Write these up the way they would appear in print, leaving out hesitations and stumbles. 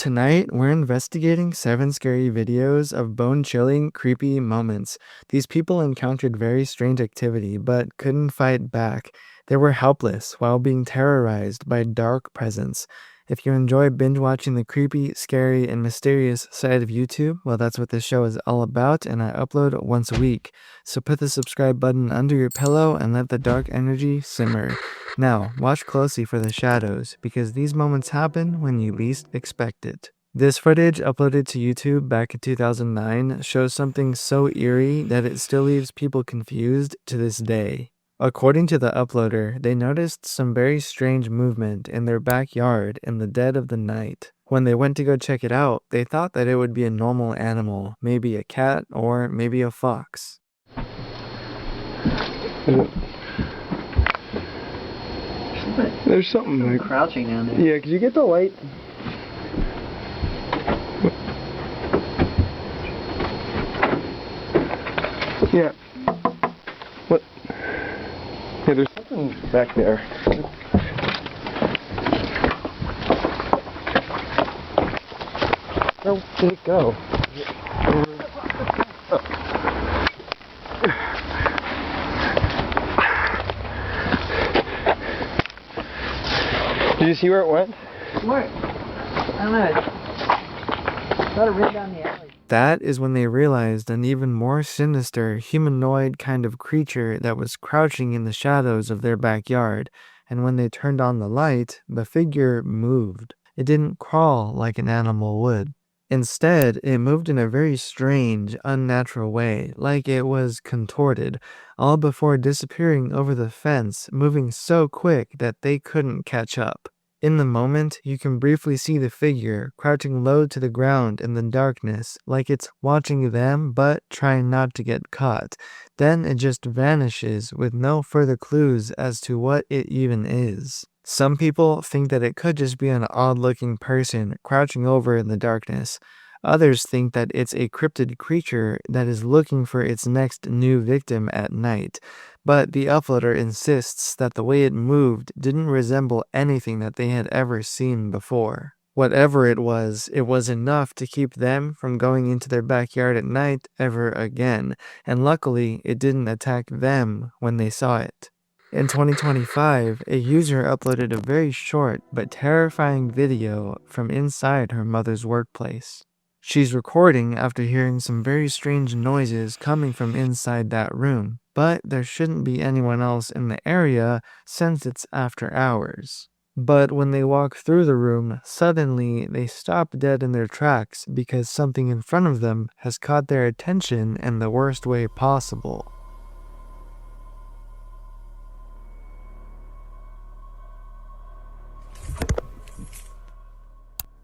Tonight, we're investigating 7 scary videos of bone-chilling, creepy moments. These people encountered very strange activity, but couldn't fight back. They were helpless while being terrorized by dark presence. If you enjoy binge-watching the creepy, scary, and mysterious side of YouTube, well, that's what this show is all about, and I upload once a week. So put the subscribe button under your pillow and let the dark energy simmer. Now, watch closely for the shadows, because these moments happen when you least expect it. This footage, uploaded to YouTube back in 2009, shows something so eerie that it still leaves people confused to this day. According to the uploader, they noticed some very strange movement in their backyard in the dead of the night. When they went to go check it out, they thought that it would be a normal animal, maybe a cat or maybe a fox. There's something like crouching down there. Yeah, could you get the light? Yeah. What? Yeah, there's something back there. Where did it go? Did you see where it went? Where? I don't know. Thought it ran down the alley. That is when they realized an even more sinister, humanoid kind of creature that was crouching in the shadows of their backyard, and when they turned on the light, the figure moved. It didn't crawl like an animal would. Instead, it moved in a very strange, unnatural way, like it was contorted, all before disappearing over the fence, moving so quick that they couldn't catch up. In the moment, you can briefly see the figure crouching low to the ground in the darkness, like it's watching them but trying not to get caught. Then it just vanishes with no further clues as to what it even is. Some people think that it could just be an odd-looking person crouching over in the darkness. Others think that it's a cryptid creature that is looking for its next new victim at night. But the uploader insists that the way it moved didn't resemble anything that they had ever seen before. Whatever it was enough to keep them from going into their backyard at night ever again, and luckily it didn't attack them when they saw it. In 2025, a user uploaded a very short but terrifying video from inside her mother's workplace. She's recording after hearing some very strange noises coming from inside that room, but there shouldn't be anyone else in the area since it's after hours. But when they walk through the room, suddenly they stop dead in their tracks because something in front of them has caught their attention in the worst way possible.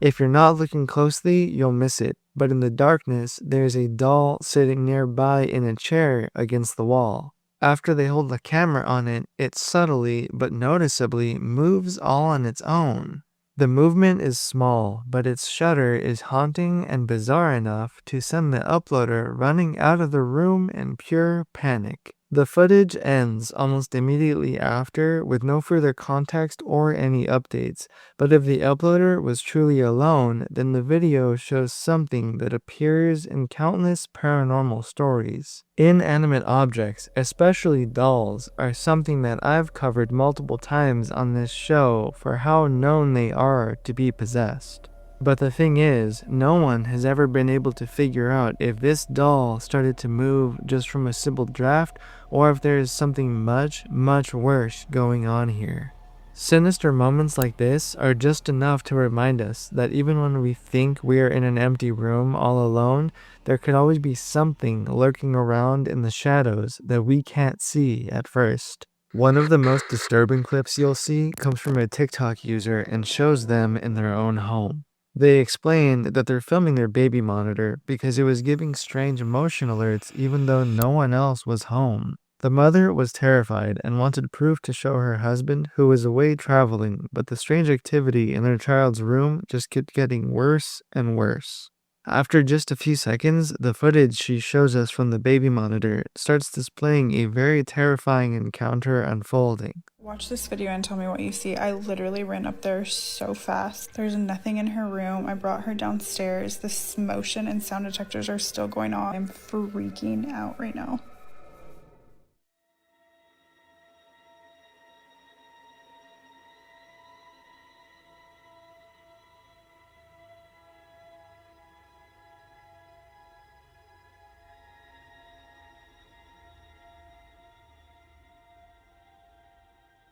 If you're not looking closely, you'll miss it, but in the darkness, there's a doll sitting nearby in a chair against the wall. After they hold the camera on it, it subtly but noticeably moves all on its own. The movement is small, but its shudder is haunting and bizarre enough to send the uploader running out of the room in pure panic. The footage ends almost immediately after with no further context or any updates, but if the uploader was truly alone, then the video shows something that appears in countless paranormal stories. Inanimate objects, especially dolls, are something that I've covered multiple times on this show for how known they are to be possessed. But the thing is, no one has ever been able to figure out if this doll started to move just from a simple draft or if there is something much, much worse going on here. Sinister moments like this are just enough to remind us that even when we think we are in an empty room all alone, there could always be something lurking around in the shadows that we can't see at first. One of the most disturbing clips you'll see comes from a TikTok user and shows them in their own home. They explained that they're filming their baby monitor because it was giving strange motion alerts even though no one else was home. The mother was terrified and wanted proof to show her husband, who was away traveling, but the strange activity in their child's room just kept getting worse and worse. After just a few seconds, the footage she shows us from the baby monitor starts displaying a very terrifying encounter unfolding. Watch this video and tell me what you see. I literally ran up there so fast. There's nothing in her room. I brought her downstairs. This motion and sound detectors are still going on. I'm freaking out right now.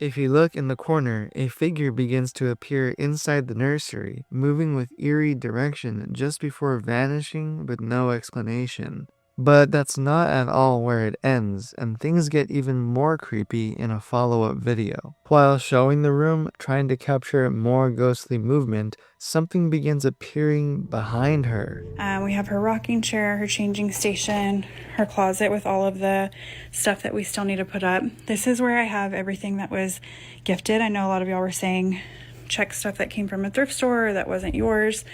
If you look in the corner, a figure begins to appear inside the nursery, moving with eerie direction just before vanishing with no explanation. But that's not at all where it ends, and things get even more creepy in a follow-up video. While showing the room, trying to capture more ghostly movement, something begins appearing behind her. We have her rocking chair, her changing station, her closet with all of the stuff that we still need to put up. This is where I have everything that was gifted. I know a lot of y'all were saying check stuff that came from a thrift store or that wasn't yours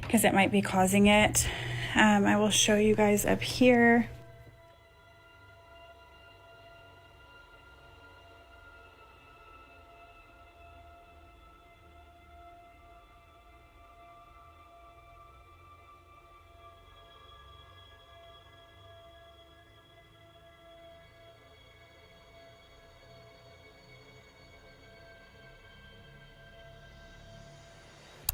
because it might be causing it. I will show you guys up here.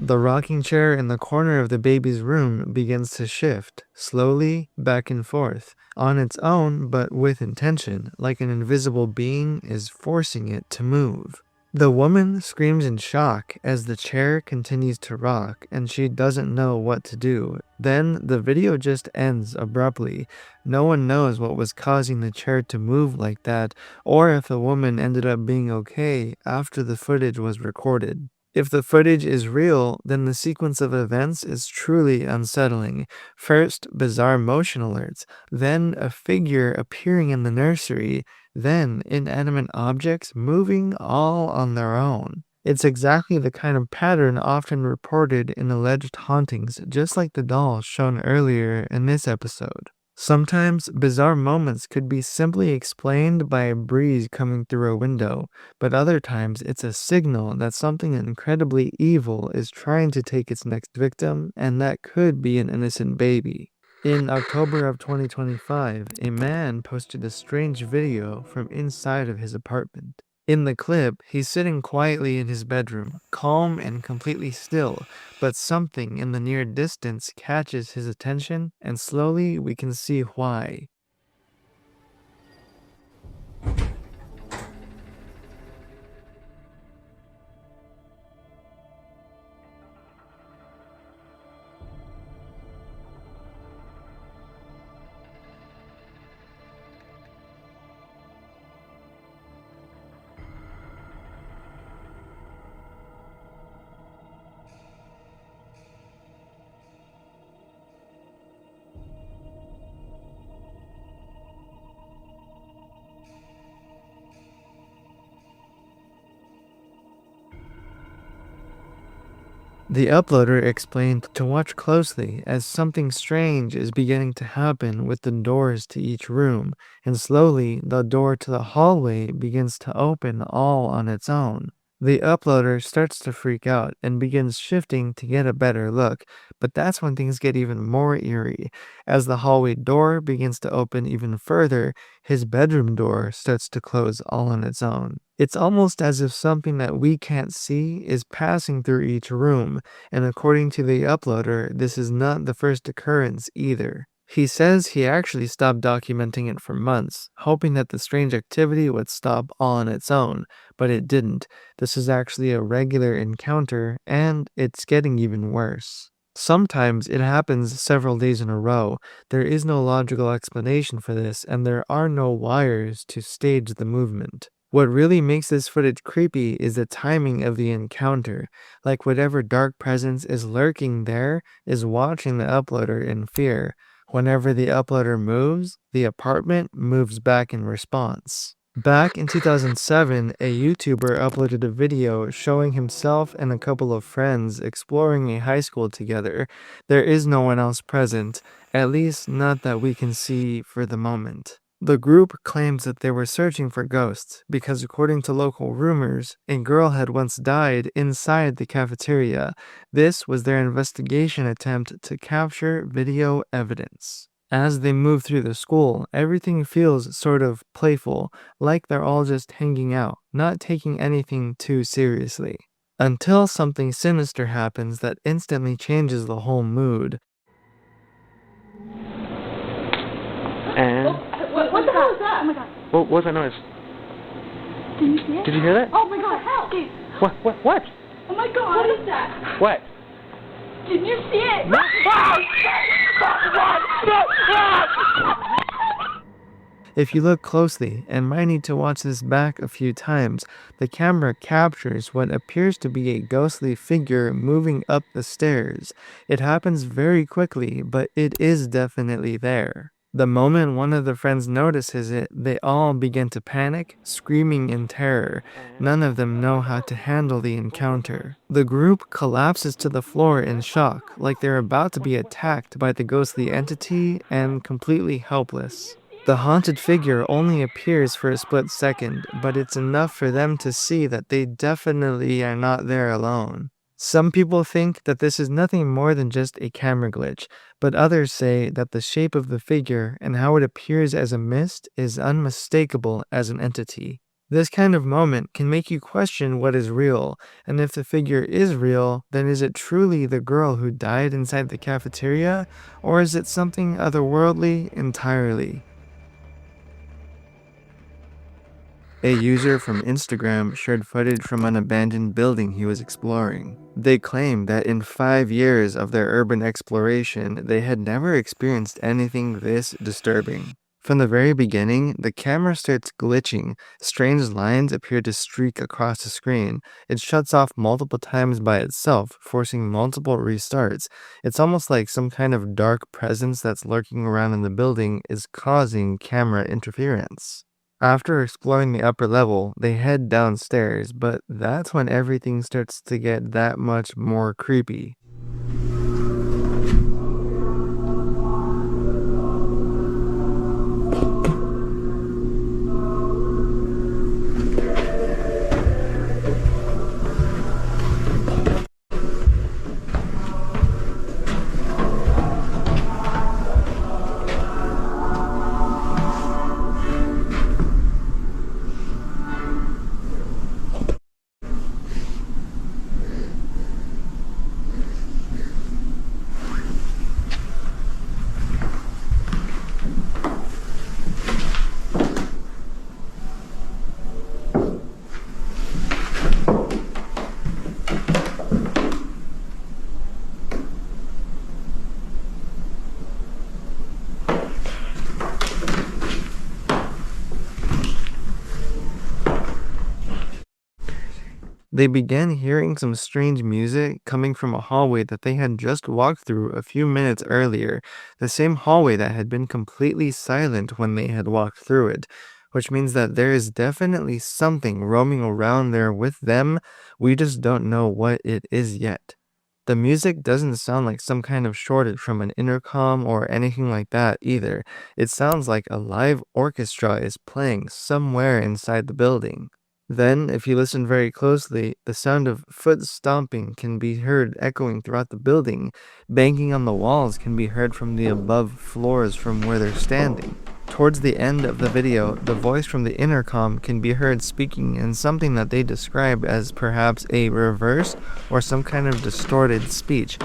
The rocking chair in the corner of the baby's room begins to shift, slowly, back and forth, on its own but with intention, like an invisible being is forcing it to move. The woman screams in shock as the chair continues to rock and she doesn't know what to do. Then the video just ends abruptly. No one knows what was causing the chair to move like that or if the woman ended up being okay after the footage was recorded. If the footage is real, then the sequence of events is truly unsettling. First, bizarre motion alerts, then a figure appearing in the nursery, then inanimate objects moving all on their own. It's exactly the kind of pattern often reported in alleged hauntings, just like the doll shown earlier in this episode. Sometimes bizarre moments could be simply explained by a breeze coming through a window, but other times it's a signal that something incredibly evil is trying to take its next victim, and that could be an innocent baby. In October of 2025, a man posted a strange video from inside of his apartment. In the clip, he's sitting quietly in his bedroom, calm and completely still, but something in the near distance catches his attention, and slowly we can see why. The uploader explained to watch closely as something strange is beginning to happen with the doors to each room, and slowly the door to the hallway begins to open all on its own. The uploader starts to freak out and begins shifting to get a better look, but that's when things get even more eerie. As the hallway door begins to open even further, his bedroom door starts to close all on its own. It's almost as if something that we can't see is passing through each room, and according to the uploader, this is not the first occurrence either. He says he actually stopped documenting it for months, hoping that the strange activity would stop all on its own, but it didn't. This is actually a regular encounter, and it's getting even worse. Sometimes it happens several days in a row. There is no logical explanation for this, and there are no wires to stage the movement. What really makes this footage creepy is the timing of the encounter, like whatever dark presence is lurking there is watching the uploader in fear. Whenever the uploader moves, the apartment moves back in response. Back in 2007, a YouTuber uploaded a video showing himself and a couple of friends exploring a high school together. There is no one else present, at least not that we can see for the moment. The group claims that they were searching for ghosts because, according to local rumors, a girl had once died inside the cafeteria. This was their investigation attempt to capture video evidence. As they move through the school, everything feels sort of playful, like they're all just hanging out, not taking anything too seriously. Until something sinister happens that instantly changes the whole mood. And What the hell was that? Oh my god. what was that noise? Did you see it? Did you hear that? Oh my god, help! Dude. What? Oh my god. What is that? What? Did you see it? If you look closely, and might need to watch this back a few times, the camera captures what appears to be a ghostly figure moving up the stairs. It happens very quickly, but it is definitely there. The moment one of the friends notices it, they all begin to panic, screaming in terror. None of them know how to handle the encounter. The group collapses to the floor in shock, like they're about to be attacked by the ghostly entity and completely helpless. The haunted figure only appears for a split second, but it's enough for them to see that they definitely are not there alone. Some people think that this is nothing more than just a camera glitch, but others say that the shape of the figure and how it appears as a mist is unmistakable as an entity. This kind of moment can make you question what is real, and if the figure is real, then is it truly the girl who died inside the cafeteria, or is it something otherworldly entirely? A user from Instagram shared footage from an abandoned building he was exploring. They claim that in 5 years of their urban exploration, they had never experienced anything this disturbing. From the very beginning, the camera starts glitching. Strange lines appear to streak across the screen. It shuts off multiple times by itself, forcing multiple restarts. It's almost like some kind of dark presence that's lurking around in the building is causing camera interference. After exploring the upper level, they head downstairs, but that's when everything starts to get that much more creepy. They began hearing some strange music coming from a hallway that they had just walked through a few minutes earlier, the same hallway that had been completely silent when they had walked through it, which means that there is definitely something roaming around there with them. We just don't know what it is yet. The music doesn't sound like some kind of shortage from an intercom or anything like that either. It sounds like a live orchestra is playing somewhere inside the building. Then, if you listen very closely, the sound of foot stomping can be heard echoing throughout the building. Banging on the walls can be heard from the above floors from where they're standing. Towards the end of the video, the voice from the intercom can be heard speaking in something that they describe as perhaps a reversed or some kind of distorted speech.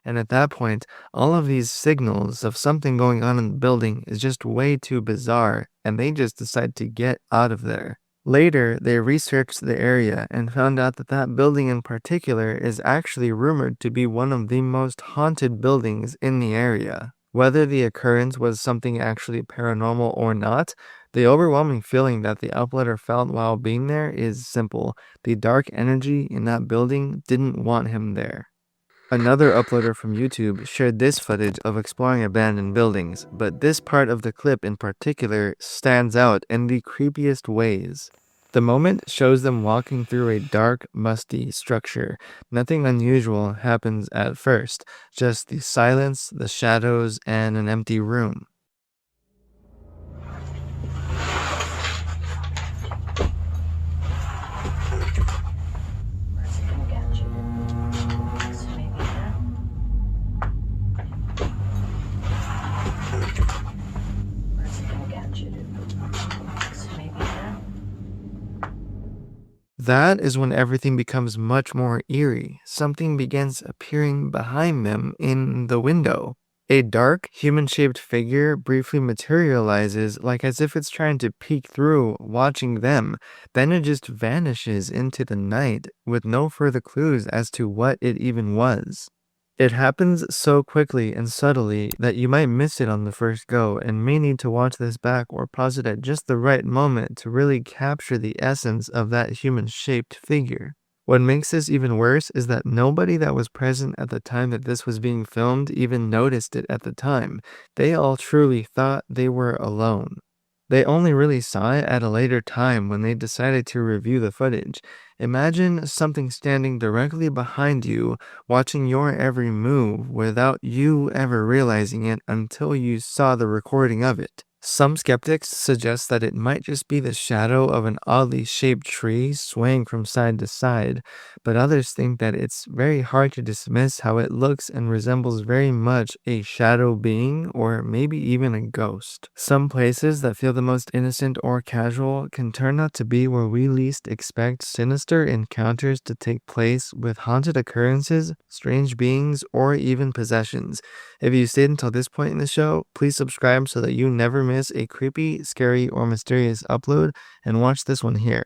And at that point, all of these signals of something going on in the building is just way too bizarre, and they just decide to get out of there. Later, they researched the area and found out that that building in particular is actually rumored to be one of the most haunted buildings in the area. Whether the occurrence was something actually paranormal or not, the overwhelming feeling that the uploader felt while being there is simple. The dark energy in that building didn't want him there. Another uploader from YouTube shared this footage of exploring abandoned buildings, but this part of the clip in particular stands out in the creepiest ways. The moment shows them walking through a dark, musty structure. Nothing unusual happens at first, just the silence, the shadows, and an empty room. That is when everything becomes much more eerie. Something begins appearing behind them in the window. A dark, human-shaped figure briefly materializes, like as if it's trying to peek through, watching them. Then it just vanishes into the night, with no further clues as to what it even was. It happens so quickly and subtly that you might miss it on the first go and may need to watch this back or pause it at just the right moment to really capture the essence of that human-shaped figure. What makes this even worse is that nobody that was present at the time that this was being filmed even noticed it at the time. They all truly thought they were alone. They only really saw it at a later time when they decided to review the footage. Imagine something standing directly behind you, watching your every move without you ever realizing it until you saw the recording of it. Some skeptics suggest that it might just be the shadow of an oddly shaped tree swaying from side to side, but others think that it's very hard to dismiss how it looks and resembles very much a shadow being or maybe even a ghost. Some places that feel the most innocent or casual can turn out to be where we least expect sinister encounters to take place with haunted occurrences, strange beings, or even possessions. If you stayed until this point in the show, please subscribe so that you never miss a creepy, scary, or mysterious upload, and watch this one here.